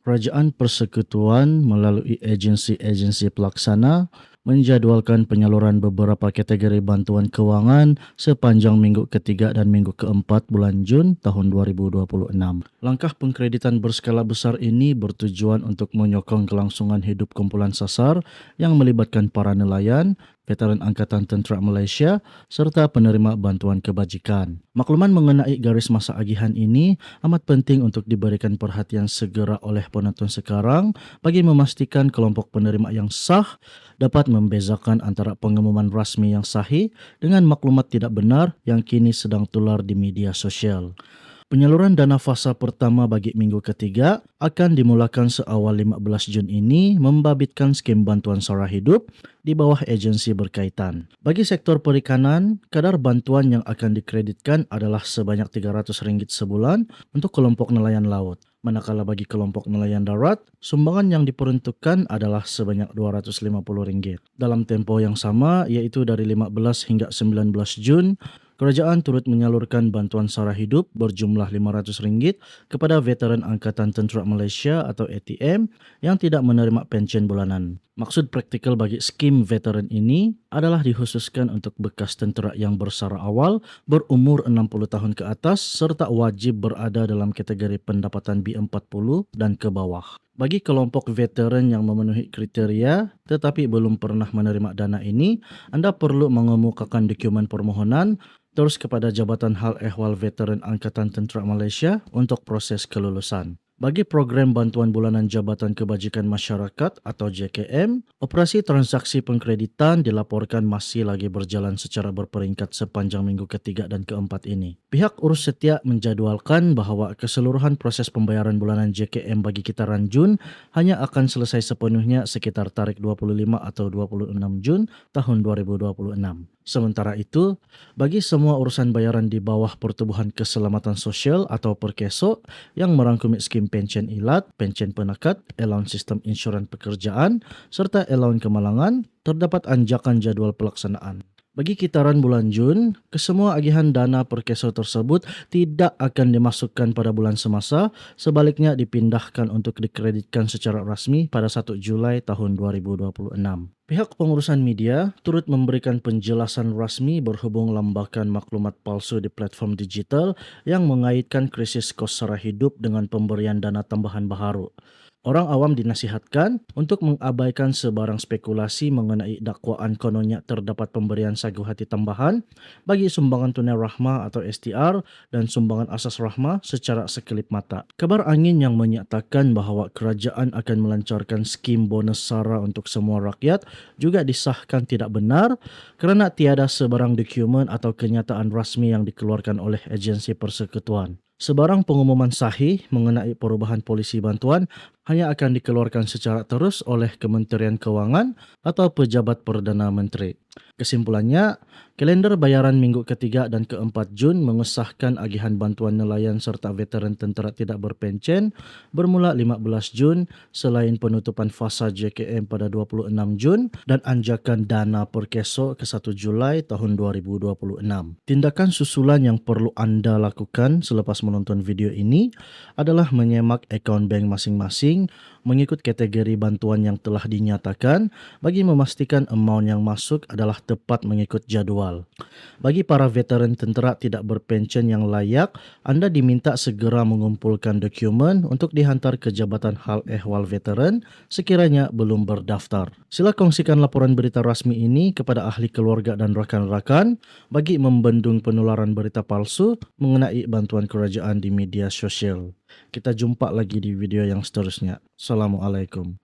Kerajaan Persekutuan melalui agensi-agensi pelaksana menjadualkan penyaluran beberapa kategori bantuan kewangan sepanjang minggu ketiga dan minggu keempat bulan Jun tahun 2026. Langkah pengkreditan berskala besar ini bertujuan untuk menyokong kelangsungan hidup kumpulan sasar yang melibatkan para nelayan, veteran Angkatan Tentera Malaysia serta penerima bantuan kebajikan. Makluman mengenai garis masa agihan ini amat penting untuk diberikan perhatian segera oleh penonton sekarang bagi memastikan kelompok penerima yang sah dapat membezakan antara pengumuman rasmi yang sahih dengan maklumat tidak benar yang kini sedang tular di media sosial. Penyaluran dana fasa pertama bagi minggu ketiga akan dimulakan seawal 15 Jun ini membabitkan skim bantuan sara hidup di bawah agensi berkaitan. Bagi sektor perikanan, kadar bantuan yang akan dikreditkan adalah sebanyak RM300 sebulan untuk kelompok nelayan laut. Manakala bagi kelompok nelayan darat, sumbangan yang diperuntukkan adalah sebanyak RM250. Dalam tempoh yang sama, iaitu dari 15 hingga 19 Jun, kerajaan turut menyalurkan bantuan sara hidup berjumlah RM500 kepada veteran Angkatan Tentera Malaysia atau ATM yang tidak menerima pensyen bulanan. Maksud praktikal bagi skim veteran ini adalah dikhususkan untuk bekas tentera yang bersara awal berumur 60 tahun ke atas serta wajib berada dalam kategori pendapatan B40 dan ke bawah. Bagi kelompok veteran yang memenuhi kriteria tetapi belum pernah menerima dana ini, anda perlu mengemukakan dokumen permohonan terus kepada Jabatan Hal Ehwal Veteran Angkatan Tentera Malaysia untuk proses kelulusan. Bagi program bantuan bulanan Jabatan Kebajikan Masyarakat atau JKM, operasi transaksi pengkreditan dilaporkan masih lagi berjalan secara berperingkat sepanjang minggu ketiga dan keempat ini. Pihak urus setia menjadualkan bahawa keseluruhan proses pembayaran bulanan JKM bagi kitaran Jun hanya akan selesai sepenuhnya sekitar tarikh 25 atau 26 Jun tahun 2026. Sementara itu, bagi semua urusan bayaran di bawah Pertubuhan Keselamatan Sosial atau Perkeso yang merangkumi skim pensyen ilat, pensyen penakat, allowance sistem insuran pekerjaan serta allowance kemalangan, terdapat anjakan jadual pelaksanaan. Bagi kitaran bulan Jun, kesemua agihan dana Perkeso tersebut tidak akan dimasukkan pada bulan semasa, sebaliknya dipindahkan untuk dikreditkan secara rasmi pada 1 Julai tahun 2026. Pihak pengurusan media turut memberikan penjelasan rasmi berhubung lambakan maklumat palsu di platform digital yang mengaitkan krisis kos sara hidup dengan pemberian dana tambahan baharu. Orang awam dinasihatkan untuk mengabaikan sebarang spekulasi mengenai dakwaan kononnya terdapat pemberian sagu hati tambahan bagi sumbangan tunai rahmah atau STR dan sumbangan asas rahmah secara sekelip mata. Kabar angin yang menyatakan bahawa kerajaan akan melancarkan skim bonus sara untuk semua rakyat juga disahkan tidak benar kerana tiada sebarang dokumen atau kenyataan rasmi yang dikeluarkan oleh agensi persekutuan. Sebarang pengumuman sahih mengenai perubahan polisi bantuan hanya akan dikeluarkan secara terus oleh Kementerian Kewangan atau Pejabat Perdana Menteri. Kesimpulannya, kalender bayaran minggu ketiga dan keempat Jun mengesahkan agihan bantuan nelayan serta veteran tentera tidak berpencen bermula 15 Jun selain penutupan fasa JKM pada 26 Jun dan anjakan dana Perkeso ke 1 Julai tahun 2026. Tindakan susulan yang perlu anda lakukan selepas menonton video ini adalah menyemak akaun bank masing-masing mengikut kategori bantuan yang telah dinyatakan bagi memastikan amaun yang masuk adalah tepat mengikut jadual. Bagi para veteran tentera tidak berpencen yang layak, anda diminta segera mengumpulkan dokumen untuk dihantar ke Jabatan Hal Ehwal Veteran sekiranya belum berdaftar. Sila kongsikan laporan berita rasmi ini kepada ahli keluarga dan rakan-rakan bagi membendung penularan berita palsu mengenai bantuan kerajaan di media sosial. Kita jumpa lagi di video yang seterusnya. Assalamualaikum.